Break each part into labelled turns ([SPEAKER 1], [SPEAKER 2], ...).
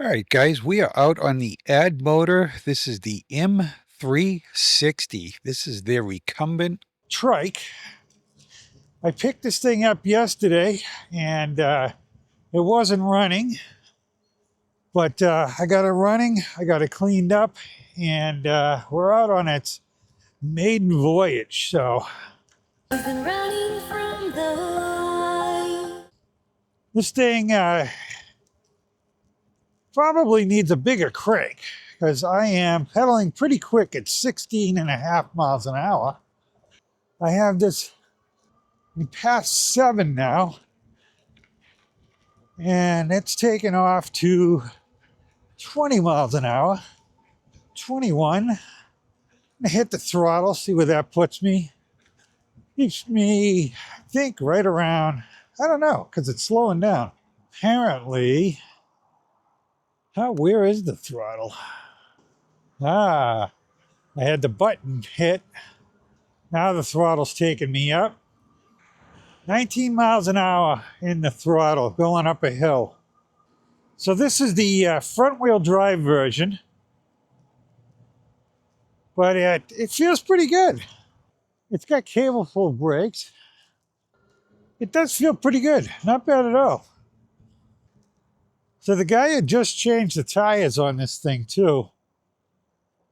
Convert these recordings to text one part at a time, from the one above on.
[SPEAKER 1] All right, guys, we are out on the Addmotor. This is the M360. This is their recumbent trike. I picked this thing up yesterday and it wasn't running, but I got it running, I got it cleaned up, and we're out on its maiden voyage. So I've been running from the light. This thing probably needs a bigger crank because I am pedaling pretty quick at 16.5 miles an hour. I have this past 7 now, and it's taken off to 20 miles an hour, 21. I'm gonna hit the throttle, see where that puts me. Keeps me, I think, right around, I don't know, because it's slowing down. Apparently, where is the throttle? I had the button hit. Now the throttle's taking me up. 19 miles an hour in the throttle, going up a hill. So this is the front-wheel drive version, but it feels pretty good. It's got cable-full brakes. It does feel pretty good, not bad at all. So the guy had just changed the tires on this thing too.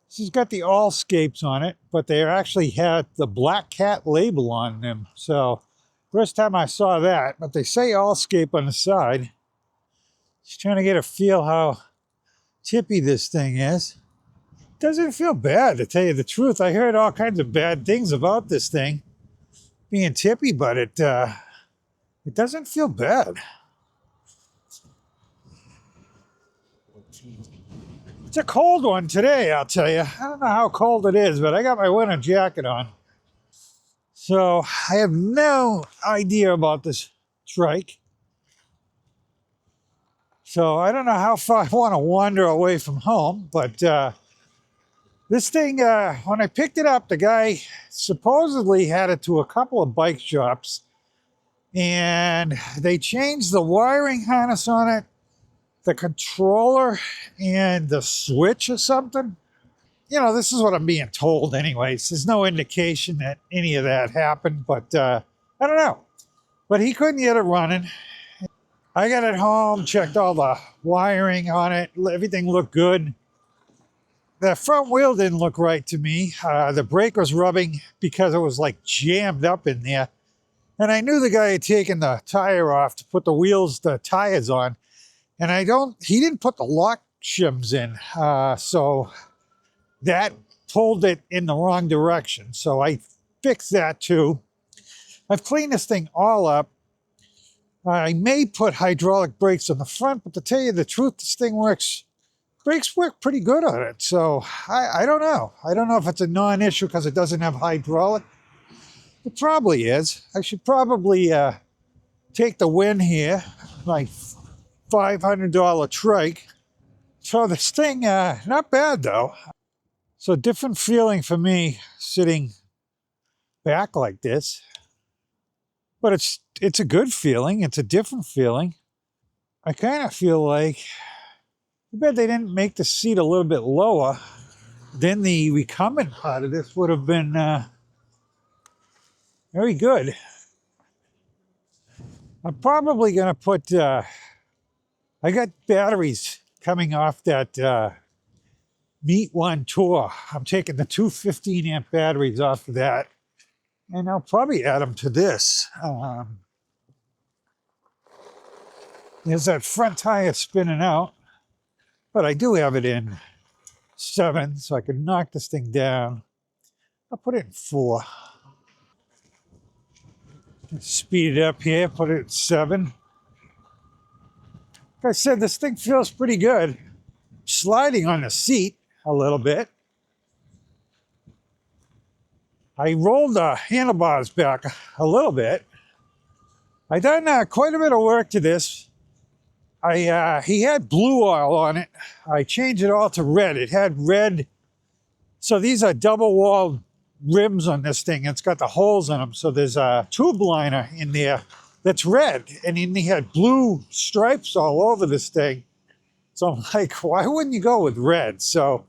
[SPEAKER 1] This has got the Allscapes on it, but they actually had the Black Cat label on them. So first time I saw that, but they say Allscape on the side. Just trying to get a feel how tippy this thing is. Doesn't feel bad, to tell you the truth. I heard all kinds of bad things about this thing being tippy, but it doesn't feel bad. It's a cold one today, I'll tell you. I don't know how cold it is, but I got my winter jacket on. So I have no idea about this trike. So I don't know how far I want to wander away from home, but this thing, when I picked it up, the guy supposedly had it to a couple of bike shops, and they changed the wiring harness on it, the controller, and the switch or something. You know, this is what I'm being told anyways. There's no indication that any of that happened, but I don't know. But he couldn't get it running. I got it home, checked all the wiring on it. Everything looked good. The front wheel didn't look right to me. The brake was rubbing because it was like jammed up in there. And I knew the guy had taken the tire off to put the tires on. And he didn't put the lock shims in. So that pulled it in the wrong direction. So I fixed that too. I've cleaned this thing all up. I may put hydraulic brakes on the front, but to tell you the truth, this thing brakes work pretty good on it. So I don't know. I don't know if it's a non-issue because it doesn't have hydraulic. It probably is. I should probably take the win here. My $500 trike. So this thing, not bad though. So different feeling for me sitting back like this. But it's a good feeling. It's a different feeling. I kind of feel like, I bet they didn't make the seat a little bit lower. Then the recumbent part of this would have been very good. I'm probably going to put, I got batteries coming off that Meet One tour. I'm taking the two 15-amp batteries off of that. And I'll probably add them to this. There's that front tire spinning out, but I do have it in 7, so I can knock this thing down. I'll put it in 4. Speed it up here, put it at 7. Like I said, this thing feels pretty good. Sliding on the seat a little bit. I rolled the handlebars back a little bit. I done quite a bit of work to this. He had blue oil on it. I changed it all to red. It had red. So these are double-walled rims on this thing. It's got the holes in them. So there's a tube liner in there that's red. And then he had blue stripes all over this thing. So I'm like, why wouldn't you go with red? So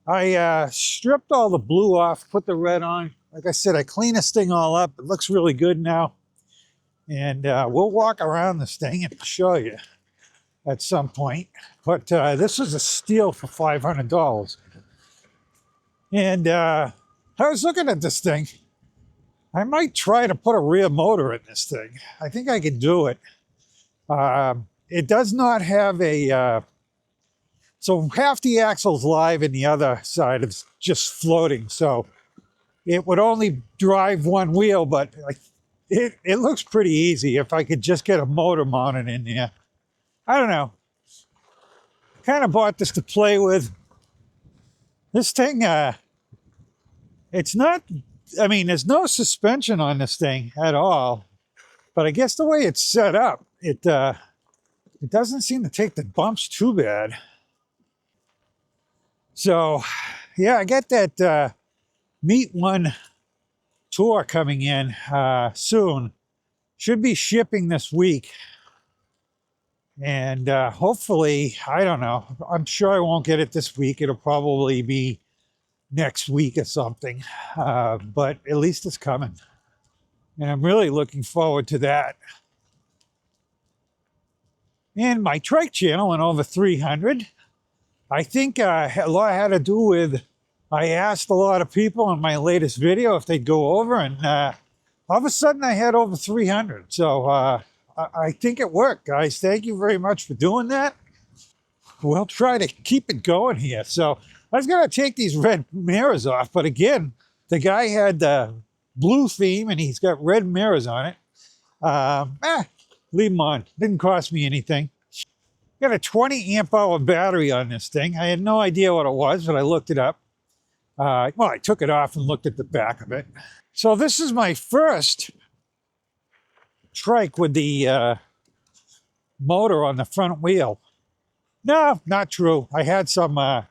[SPEAKER 1] I stripped all the blue off, put the red on. Like I said, I cleaned this thing all up. It looks really good now. And we'll walk around this thing and show you at some point. But this is a steal for $500. And I was looking at this thing. I might try to put a rear motor in this thing. I think I can do it. It does not have a, so half the axle's live and the other side is just floating. So it would only drive one wheel, but it looks pretty easy if I could just get a motor mounted in there. I don't know. Kind of bought this to play with. This thing, it's not, I mean, there's no suspension on this thing at all. But I guess the way it's set up, it doesn't seem to take the bumps too bad. So, yeah, I got that Meet One tour coming in soon. Should be shipping this week. And hopefully, I don't know, I'm sure I won't get it this week. It'll probably be next week or something. But at least it's coming. And I'm really looking forward to that. And my trike channel went over 300. I think a lot had to do with, I asked a lot of people in my latest video if they'd go over, and all of a sudden I had over 300. So I think it worked, guys. Thank you very much for doing that. We'll try to keep it going here. So I was going to take these red mirrors off, but again, the guy had the blue theme and he's got red mirrors on it. Leave them on. Didn't cost me anything. Got a 20 amp hour battery on this thing. I had no idea what it was, but I looked it up. Well, I took it off and looked at the back of it. So this is my first trike with the motor on the front wheel. No, not true. I had some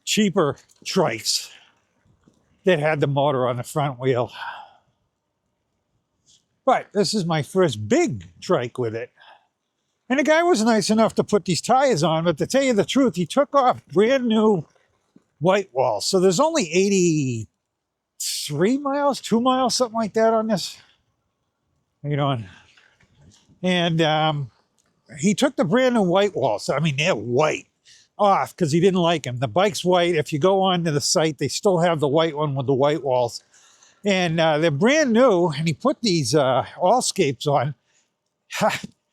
[SPEAKER 1] cheaper trikes that had the motor on the front wheel. But this is my first big trike with it. And the guy was nice enough to put these tires on, but to tell you the truth, he took off brand new white walls. So there's only 83 miles, 2 miles, something like that on this. How you doing? And he took the brand new white walls. I mean, they're white off because he didn't like them. The bike's white. If you go onto the site, they still have the white one with the white walls. And they're brand new. And he put these Allscapes on.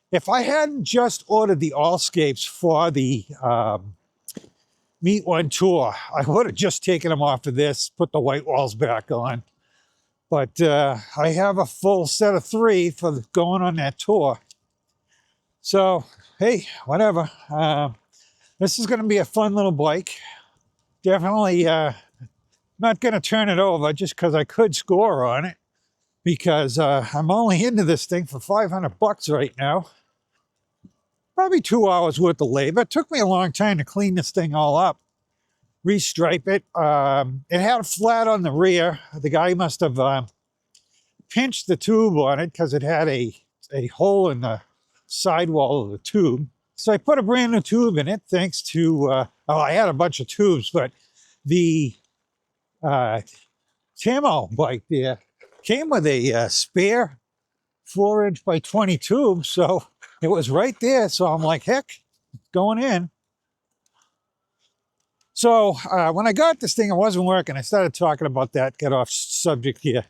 [SPEAKER 1] If I hadn't just ordered the Allscapes for the Meet One tour, I would have just taken them off of this, put the white walls back on. But I have a full set of 3 for going on that tour. So, hey, whatever. This is going to be a fun little bike. Definitely not going to turn it over just because I could score on it. Because I'm only into this thing for $500 right now. Probably 2 hours worth of labor. It took me a long time to clean this thing all up, restripe it. It had a flat on the rear. The guy must have pinched the tube on it because it had a hole in the sidewall of the tube. So I put a brand new tube in it thanks to, I had a bunch of tubes, but the Tamo bike there came with a spare 4-inch by 20 tube, so it was right there. So I'm like, heck, going in. So when I got this thing, it wasn't working. I started talking about that, get off subject here.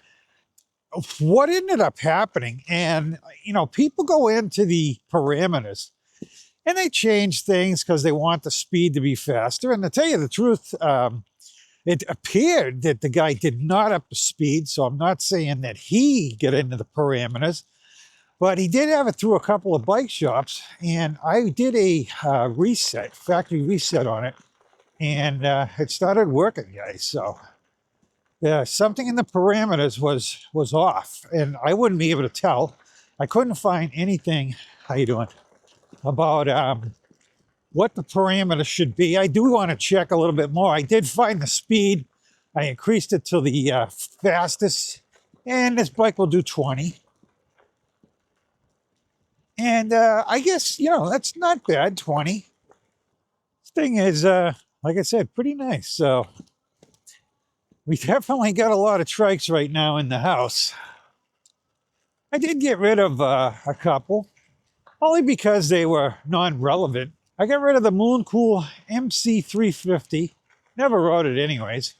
[SPEAKER 1] What ended up happening, and you know, people go into the parameters and they change things because they want the speed to be faster. And to tell you the truth, it appeared that the guy did not up the speed, so I'm not saying that he got into the parameters, but he did have it through a couple of bike shops, and I did a reset, factory reset on it, and it started working, guys. So yeah, something in the parameters was off, and I wouldn't be able to tell. I couldn't find anything, how you doing, about what the parameters should be. I do want to check a little bit more. I did find the speed. I increased it to the fastest, and this bike will do 20. And I guess, you know, that's not bad, 20. thing is, like I said, pretty nice. So we definitely got a lot of trikes right now in the house. I did get rid of a couple, only because they were non-relevant. I got rid of the Mooncool MC350. Never rode it anyways.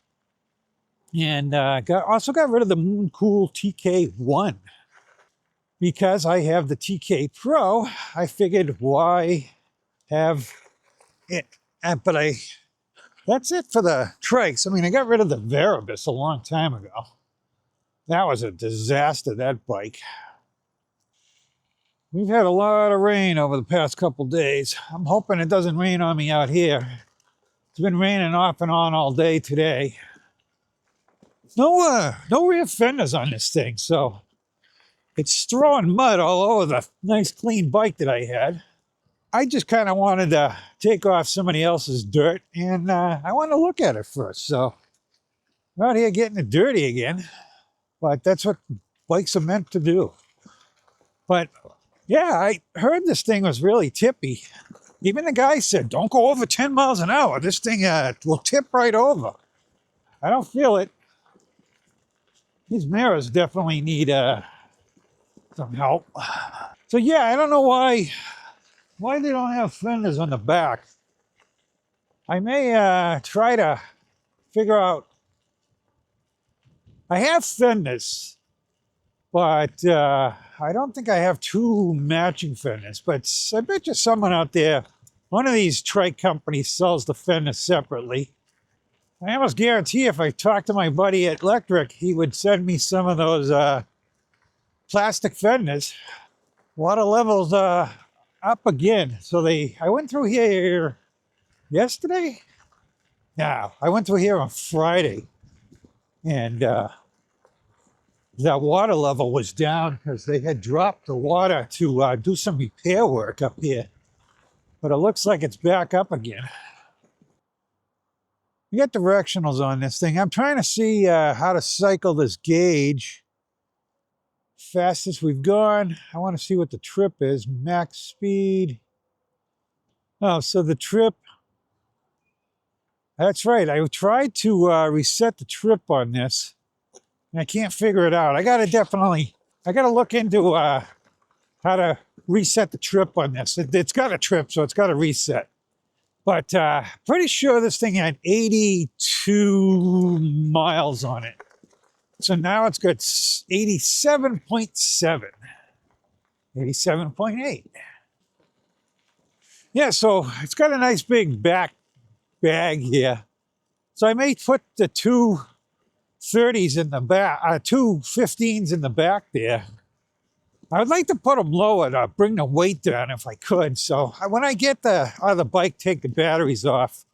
[SPEAKER 1] And also got rid of the Mooncool TK1. Because I have the TK Pro, I figured why have it. That's it for the trikes. I mean, I got rid of the Veribus a long time ago. That was a disaster, that bike. We've had a lot of rain over the past couple days. I'm hoping it doesn't rain on me out here. It's been raining off and on all day today. No rear fenders on this thing, so it's throwing mud all over the nice clean bike that I had. I just kind of wanted to take off somebody else's dirt, and I want to look at it first. So I'm out here getting it dirty again, but that's what bikes are meant to do. But yeah, I heard this thing was really tippy. Even the guy said, don't go over 10 miles an hour. This thing will tip right over. I don't feel it. These mirrors definitely need some help. So yeah, I don't know why they don't have fenders on the back. I may try to figure out. I have fenders, but I don't think I have two matching fenders. But I bet you someone out there, one of these trike companies sells the fenders separately. I almost guarantee if I talked to my buddy at Electric, he would send me some of those plastic fenders. Water levels up again. So I went through here yesterday? No, I went through here on Friday. And that water level was down because they had dropped the water to do some repair work up here. But it looks like it's back up again. We got directionals on this thing. I'm trying to see how to cycle this gauge. Fastest we've gone. I want to see what the trip is. Max speed. Oh, so the trip. That's right. I tried to reset the trip on this, and I can't figure it out. I got to look into how to reset the trip on this. It's got a trip, so it's got to reset. But pretty sure this thing had 82 miles on it. So now it's got 87.7, 87.8. Yeah, so it's got a nice big back bag here. So I may put the two 30s in the back, two 15s in the back there. I would like to put them lower to bring the weight down if I could. So when I get out of the bike, take the batteries off,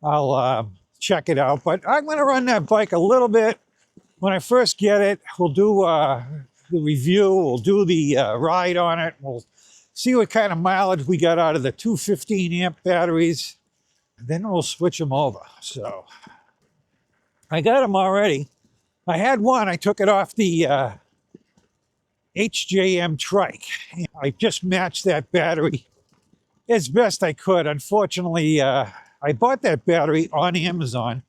[SPEAKER 1] I'll check it out. But I'm going to run that bike a little bit. When I first get it, we'll do the review. We'll do the ride on it. We'll see what kind of mileage we got out of the 215 amp batteries. Then we'll switch them over. So I got them already. I had one. I took it off the HJM trike. I just matched that battery as best I could. Unfortunately, I bought that battery on Amazon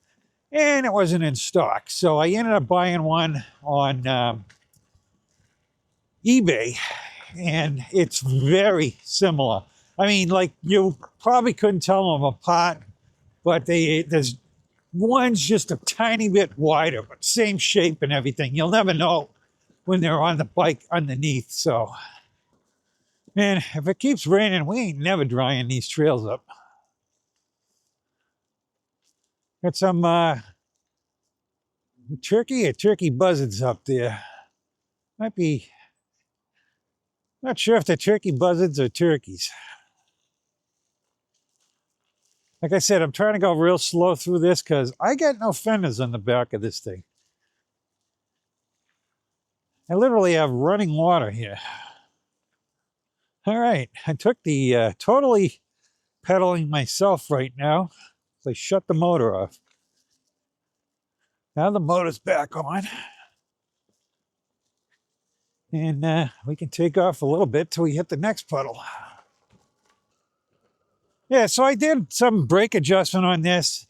[SPEAKER 1] and it wasn't in stock. So I ended up buying one on eBay, and it's very similar. I mean, like, you probably couldn't tell them apart, but there's one's just a tiny bit wider, but same shape and everything. You'll never know when they're on the bike underneath. So, man, if it keeps raining, we ain't never drying these trails up. Got some turkey buzzards up there. Might be, not sure if they're turkey buzzards or turkeys. Like I said, I'm trying to go real slow through this because I got no fenders on the back of this thing. I literally have running water here. All right, I took the totally pedaling myself right now. So I shut the motor off. Now the motor's back on. And we can take off a little bit till we hit the next puddle. Yeah, so I did some brake adjustment on this.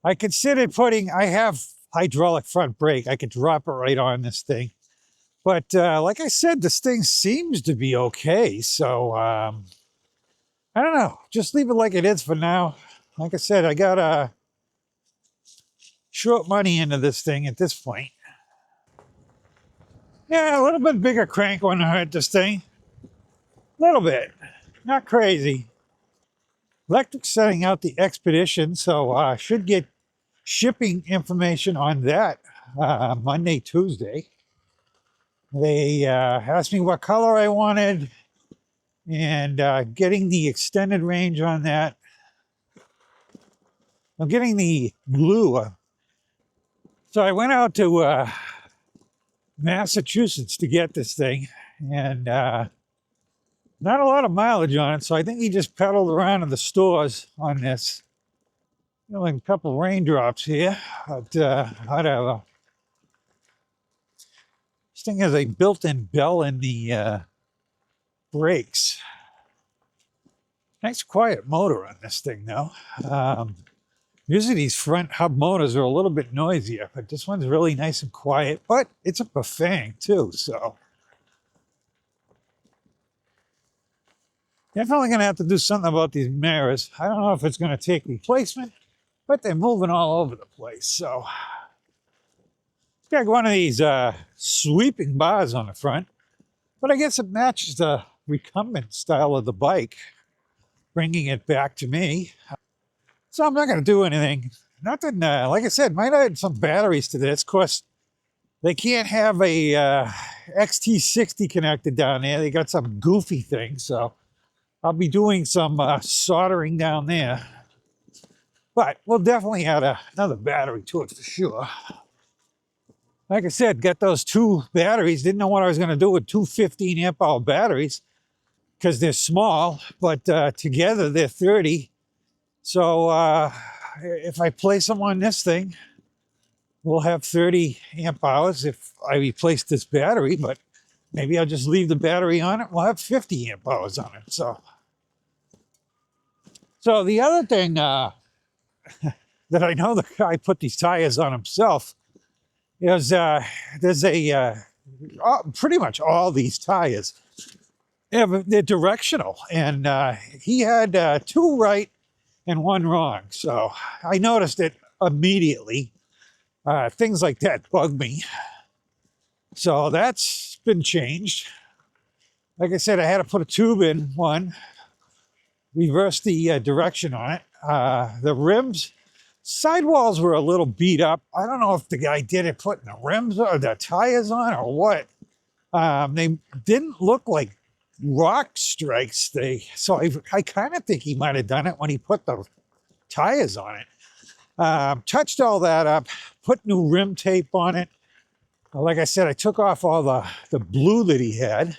[SPEAKER 1] I considered I have hydraulic front brake. I could drop it right on this thing. But like I said, this thing seems to be okay. So I don't know. Just leave it like it is for now. Like I said, I got short money into this thing at this point. Yeah, a little bit bigger crank wouldn't hurt this thing. A little bit. Not crazy. Electric setting out the Expedition, so I should get shipping information on that Monday, Tuesday. They asked me what color I wanted and getting the extended range on that. I'm getting the blue. So I went out to Massachusetts to get this thing, and not a lot of mileage on it, so I think he just pedaled around in the stores on this. You know, like a couple raindrops here, but whatever. This thing has a built-in bell in the brakes. Nice quiet motor on this thing, though. Usually these front hub motors are a little bit noisier, but this one's really nice and quiet, but it's a Bafang too, so. Definitely going to have to do something about these mirrors. I don't know if it's going to take replacement, but they're moving all over the place, so. It's got one of these sweeping bars on the front, but I guess it matches the recumbent style of the bike, bringing it back to me. So I'm not going to do anything. Nothing, like I said, might add some batteries to this. Of course, they can't have a XT60 connected down there. They got some goofy thing, so I'll be doing some soldering down there. But we'll definitely add another battery to it for sure. Like I said, got those two batteries. Didn't know what I was going to do with two 15 amp hour batteries because they're small, but together they're 30. So if I place them on this thing, we'll have 30 amp hours if I replace this battery, but maybe I'll just leave the battery on it. We'll have 50 amp hours on it. So the other thing that I know the guy put these tires on himself is there's pretty much all these tires. They're directional, and he had two right and one wrong. So I noticed it immediately. Things like that bug me. So that's been changed. Like I said, I had to put a tube in one, reverse the direction on it. The rims, sidewalls were a little beat up. I don't know if the guy did it putting the rims or the tires on or what. They didn't look like rock strikes. So I kind of think he might have done it when he put the tires on it. Touched all that up, put new rim tape on it. Like I said, I took off all the blue that he had.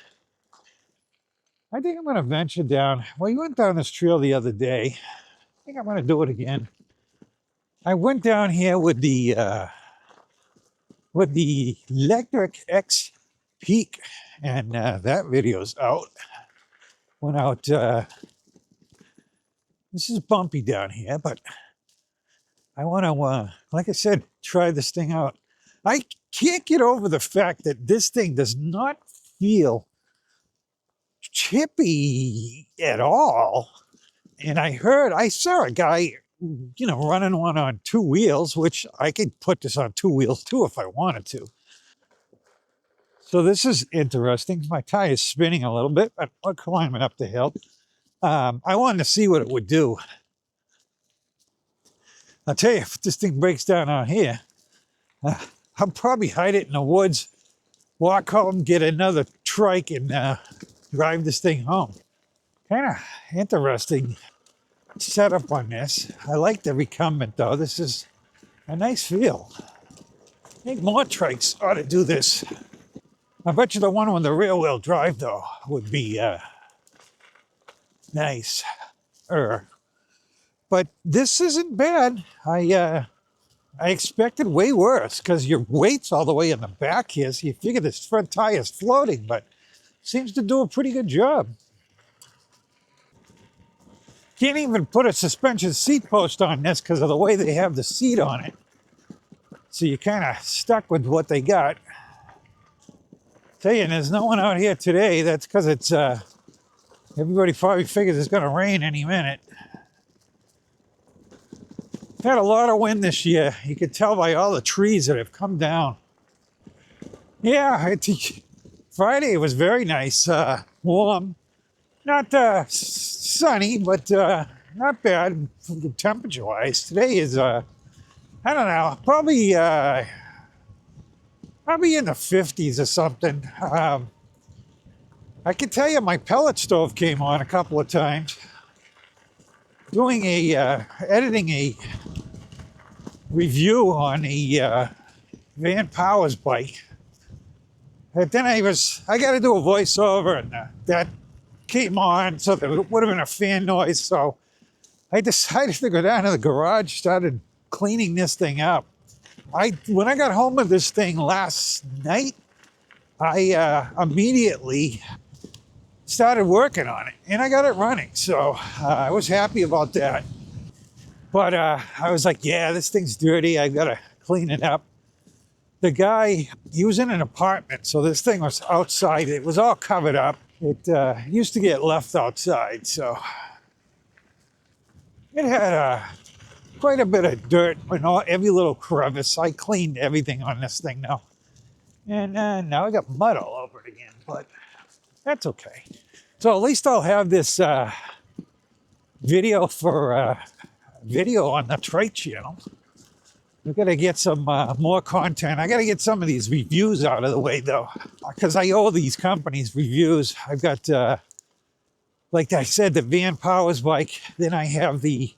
[SPEAKER 1] I think I'm going to venture down. Well, you went down this trail the other day. I think I'm going to do it again. I went down here with the Electric X Peak, and that video's out. Went out. This is bumpy down here, but I want to, like I said, try this thing out. I can't get over the fact that this thing does not feel chippy at all. And I saw a guy, running one on two wheels, which I could put this on two wheels too if I wanted to. So this is interesting. My tire is spinning a little bit, but we're climbing up the hill. I wanted to see what it would do. I'll tell you, if this thing breaks down out here, I'll probably hide it in the woods, walk home, get another trike, and drive this thing home. Kind of interesting setup on this. I like the recumbent though. This is a nice feel. I think more trikes ought to do this. I bet you the one with the rear wheel drive though would be nice. But this isn't bad. I expected way worse because your weight's all the way in the back here, so you figure this front tire is floating, but seems to do a pretty good job. Can't even put a suspension seat post on this because of the way they have the seat on it. So you're kind of stuck with what they got. Tell you, there's no one out here today. That's because it's, everybody probably figures it's going to rain any minute. Had a lot of wind this year. You could tell by all the trees that have come down. Yeah, Friday was very nice, warm. Not sunny, but not bad temperature-wise. Today is, I don't know, probably in the 50s or something. I can tell you my pellet stove came on a couple of times. Doing editing a review on a Van Powers bike. And then I got to do a voiceover, and that came on, so there would have been a fan noise. So I decided to go down to the garage, started cleaning this thing up. When I got home with this thing last night, I immediately started working on it, and I got it running. So I was happy about that. But I was like, yeah, this thing's dirty. I got to clean it up. The guy, he was in an apartment, so this thing was outside. It was all covered up. It used to get left outside, so it had quite a bit of dirt in every little crevice. I cleaned everything on this thing now. And now I got mud all over it again, but that's okay. So at least I'll have this video for video on the Trike channel. We've got to get some more content. I got to get some of these reviews out of the way, though, because I owe these companies reviews. I've got, like I said, the Van Powers bike. Then I have the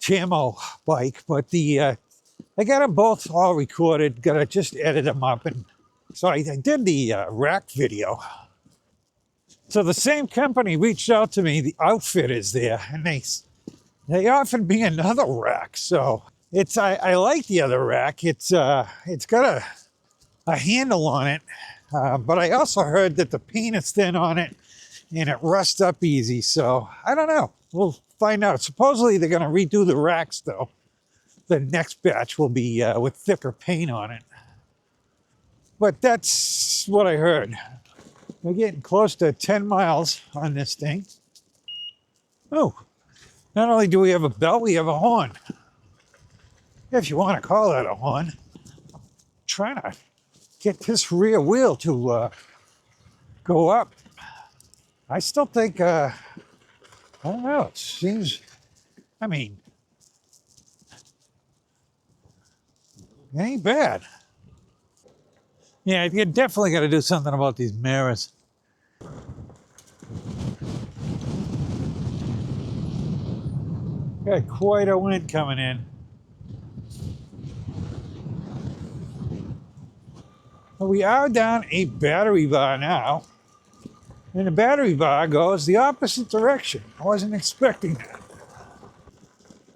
[SPEAKER 1] Tamo bike. But I got them both all recorded. Got to just edit them up. And so I did the rack video. So the same company reached out to me. The outfit is there, and they offered me another rack. So I like the other rack. It's got a handle on it, but I also heard that the paint is thin on it and it rusts up easy. So I don't know. We'll find out. Supposedly they're going to redo the racks though. The next batch will be with thicker paint on it. But that's what I heard. We're getting close to 10 miles on this thing. Oh, not only do we have a belt, we have a horn. If you want to call that a horn. I'm trying to get this rear wheel to go up. I still think, I don't know, it seems, I mean, it ain't bad. Yeah, you definitely got to do something about these mirrors. Got quite a wind coming in. We are down a battery bar now, and the battery bar goes the opposite direction. I wasn't expecting that.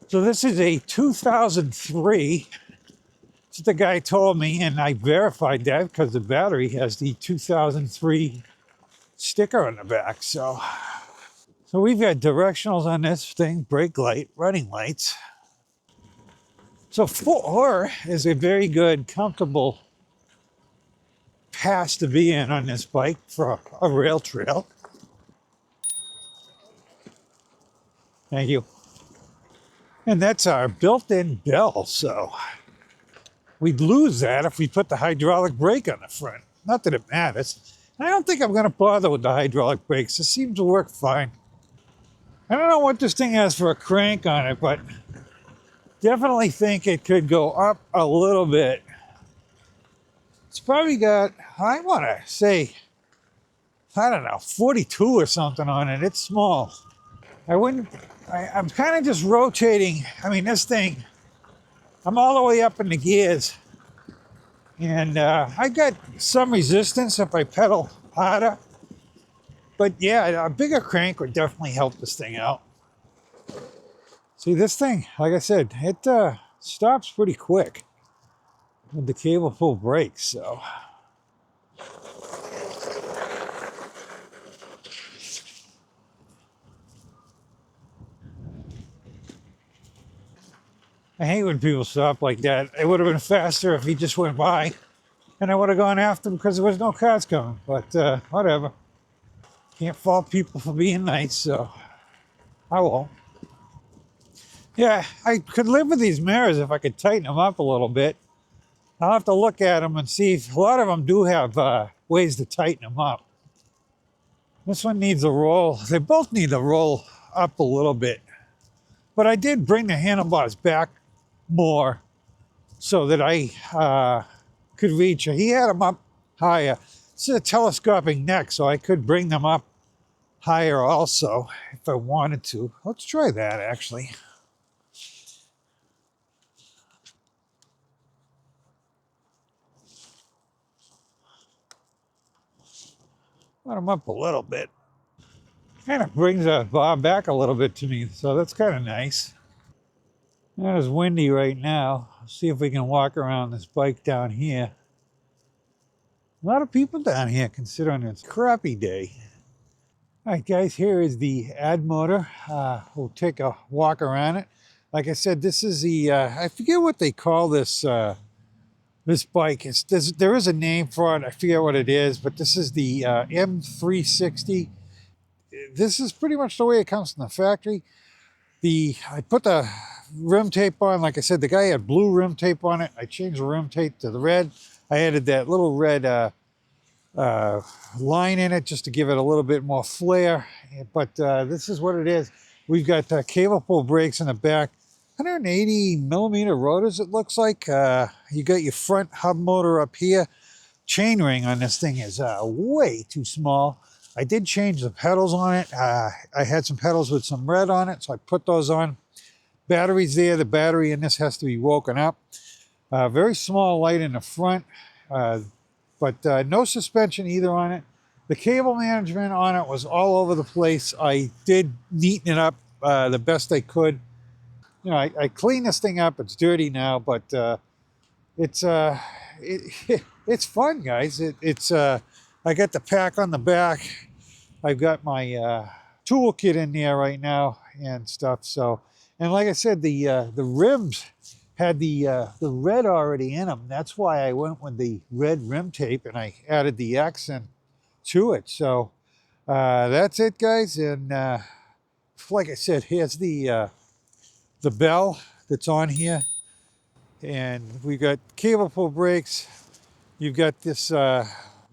[SPEAKER 1] So this is a 2003. That's what the guy told me, and I verified that because the battery has the 2003 sticker on the back. So we've got directionals on this thing, brake light, running lights. So 4 is a very good, comfortable pass to be in on this bike for a rail trail. Thank you. And that's our built-in bell, so we'd lose that if we put the hydraulic brake on the front. Not that it matters. I don't think I'm going to bother with the hydraulic brakes. It seems to work fine. I don't know what this thing has for a crank on it, but definitely think it could go up a little bit. It's probably got, I want to say, I don't know, 42 or something on it. It's small. I'm kind of just rotating. I mean, this thing, I'm all the way up in the gears. And I got some resistance if I pedal harder. But yeah, a bigger crank would definitely help this thing out. See, this thing, like I said, it stops pretty quick with the cable pull brakes, so. I hate when people stop like that. It would have been faster if he just went by, and I would have gone after him because there was no cars coming. But whatever. Can't fault people for being nice, so I won't. Yeah, I could live with these mirrors if I could tighten them up a little bit. I'll have to look at them and see if a lot of them do have ways to tighten them up. This one needs a roll. They both need to roll up a little bit. But I did bring the handlebars back more so that I could reach. He had them up higher. It's a telescopic neck, so I could bring them up higher also if I wanted to. Let's try that actually. Put them up a little bit. Kind of brings the bar back a little bit to me, so that's kind of nice. It's windy right now. Let's see if we can walk around this bike down here. A lot of people down here considering it's a crappy day. All right, guys, here is the Addmotor. We'll take a walk around it. Like I said, this is the, I forget what they call this this bike. There is a name for it. I forget what it is, but this is the M360. This is pretty much the way it comes from the factory. I put the rim tape on. Like I said, the guy had blue rim tape on it. I changed the rim tape to the red. I added that little red line in it just to give it a little bit more flair. But this is what it is. We've got cable pull brakes in the back. 180 millimeter rotors, it looks like. You got your front hub motor up here. Chainring on this thing is way too small. I did change the pedals on it. I had some pedals with some red on it, so I put those on. Battery's there. The battery in this has to be woken up. Very small light in the front, but no suspension either on it. The cable management on it was all over the place. I did neaten it up the best I could. You know, I cleaned this thing up. It's dirty now, but it's it's fun, guys. I got the pack on the back. I've got my toolkit in there right now and stuff. So, and like I said, the rims had the red already in them. That's why I went with the red rim tape and I added the accent to it. So that's it, guys. And like I said, here's the bell that's on here, and we got cable pull brakes. You've got this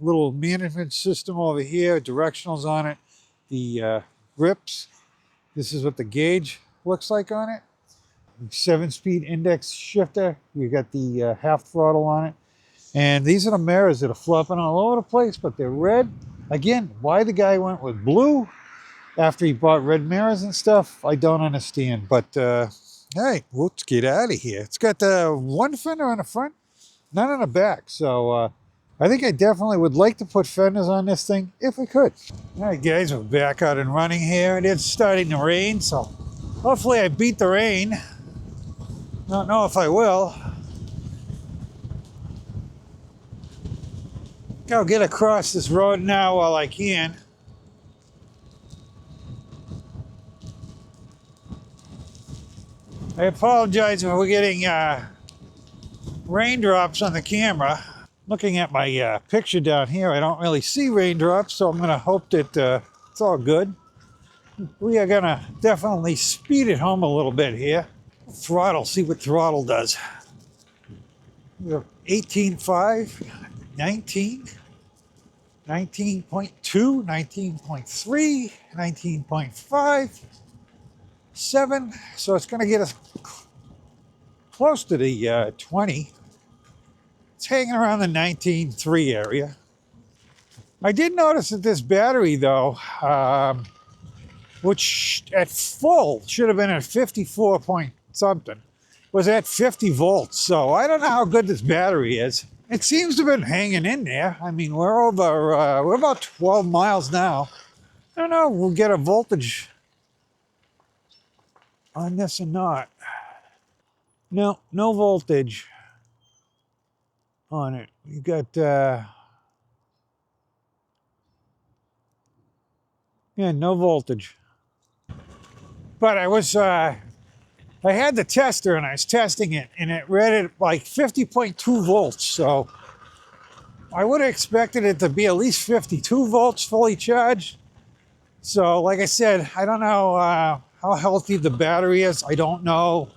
[SPEAKER 1] little management system over here, directionals on it, the grips. This is what the gauge looks like on it. 7-speed index shifter. You got the half throttle on it. And these are the mirrors that are flopping all over the place, but they're red. Again, why the guy went with blue after he bought red mirrors and stuff, I don't understand. But hey, let's get out of here. It's got one fender on the front, none on the back. So I think I definitely would like to put fenders on this thing if I could. All right, guys, we're back out and running here. It is starting to rain, so hopefully I beat the rain. Don't know if I will. I'll get across this road now while I can. I apologize if we're getting raindrops on the camera. Looking at my picture down here, I don't really see raindrops, so I'm going to hope that it's all good. We are going to definitely speed it home a little bit here. Throttle, see what throttle does. We're 18.5, 19, 19.2, 19.3, 19.5, 7. So it's going to get us close to the 20. It's hanging around the 19.3 area. I did notice that this battery, though, which at full should have been at 54 point something, was at 50 volts. So I don't know how good this battery is. It seems to have been hanging in there. I mean, we're about 12 miles now. I don't know if we'll get a voltage on this or not. No voltage on it. You got, yeah, no voltage. But I was I had the tester and I was testing it, and it read it like 50.2 volts. So I would have expected it to be at least 52 volts fully charged. So like I said, I don't know how healthy the battery is. I don't know.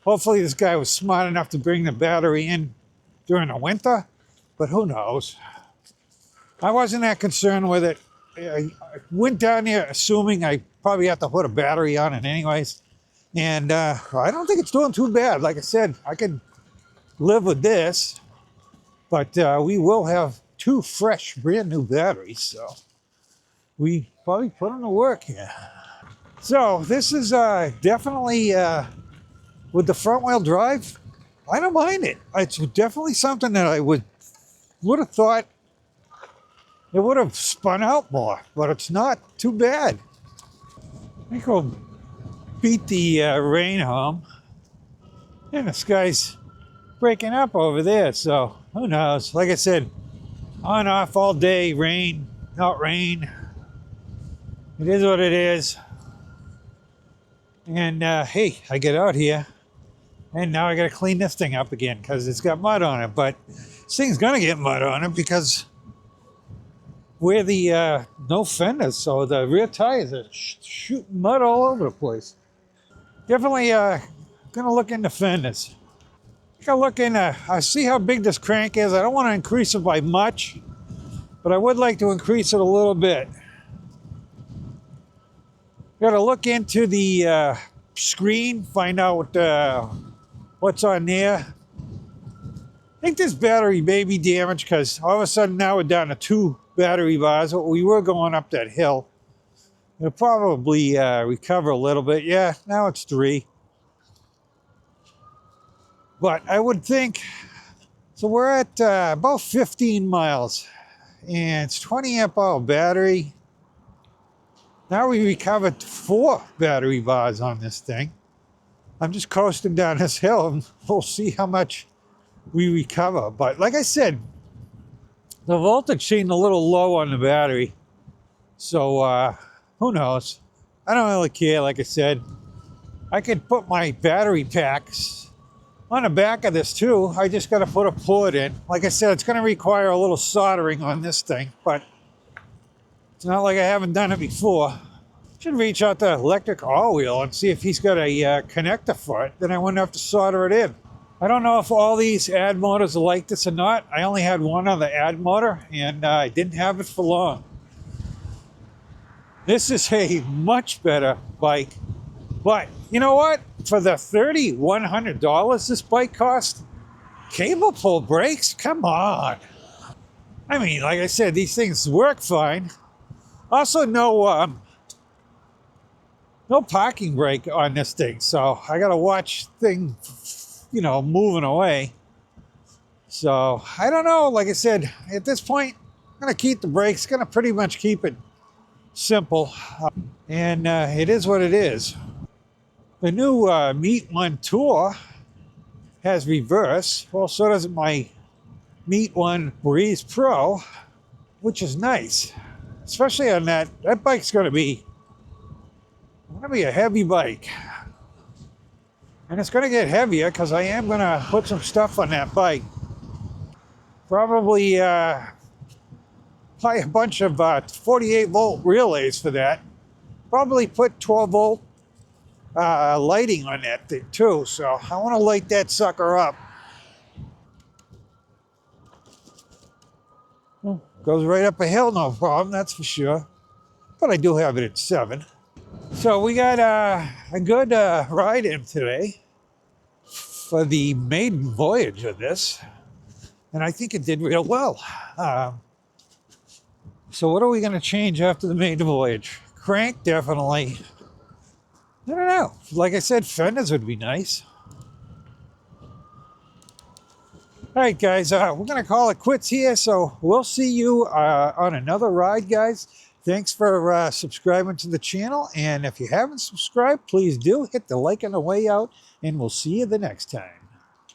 [SPEAKER 1] Hopefully this guy was smart enough to bring the battery in during the winter, but who knows? I wasn't that concerned with it. I went down there assuming I probably have to put a battery on it anyways. And I don't think it's doing too bad. Like I said, I could live with this, but we will have 2 fresh, brand new batteries. So we probably put them to work here. So this is definitely, with the front wheel drive, I don't mind it. It's definitely something that I would have thought it would have spun out more, but it's not too bad. I think we'll beat the rain home. And the sky's breaking up over there, so who knows? Like I said, on off all day, rain, not rain. It is what it is. And hey, I get out here, and now I got to clean this thing up again because it's got mud on it. But this thing's gonna get mud on it because we're the no fenders, so the rear tires are shooting mud all over the place. Definitely gonna look into fenders. Gonna look in. I see how big this crank is. I don't want to increase it by much, but I would like to increase it a little bit. Got to look into the screen, find out what's on there. I think this battery may be damaged because all of a sudden now we're down to 2 battery bars. We were going up that hill. It'll probably recover a little bit. Yeah, now it's 3. But I would think, so we're at about 15 miles, and it's 20 amp hour battery. Now we recovered 4 battery bars on this thing. I'm just coasting down this hill, and we'll see how much we recover. But like I said, the voltage seemed a little low on the battery. So who knows? I don't really care. Like I said, I could put my battery packs on the back of this too. I just got to put a port in. Like I said, it's going to require a little soldering on this thing, but it's not like I haven't done it before. Should reach out to Electric All Wheel and see if he's got a connector for it. Then I wouldn't have to solder it in. I don't know if all these Addmotors are like this or not. I only had one other Addmotor, and I didn't have it for long. This is a much better bike. But you know what? For the $3,100 this bike cost, cable pull brakes? Come on. I mean, like I said, these things work fine. Also, no parking brake on this thing, so I gotta watch things, moving away. So I don't know. Like I said, at this point, I'm gonna keep the brakes. Gonna pretty much keep it simple, and it is what it is. The new Meet One Tour has reverse. Well, so does my Meet One Breeze Pro, which is nice, especially on that. That bike's going to be a heavy bike, and it's going to get heavier because I am going to put some stuff on that bike. Probably buy a bunch of 48 volt relays for that. Probably put 12 volt lighting on that thing too, so I want to light that sucker up. Well, goes right up a hill, no problem, that's for sure. But I do have it at 7. So we got a good ride in today for the maiden voyage of this, and I think it did real well. So what are we going to change after the maiden voyage? Crank, definitely. I don't know. Like I said, fenders would be nice. All right, guys, we're going to call it quits here. So we'll see you on another ride, guys. Thanks for subscribing to the channel. And if you haven't subscribed, please do hit the like on the way out. And we'll see you the next time.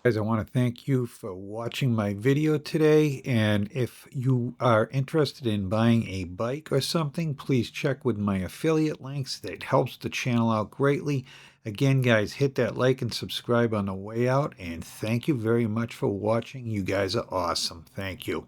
[SPEAKER 1] Guys, I want to thank you for watching my video today, and if you are interested in buying a bike or something, please check with my affiliate links. That helps the channel out greatly. Again, guys, hit that like and subscribe on the way out, and thank you very much for watching. You guys are awesome. Thank you.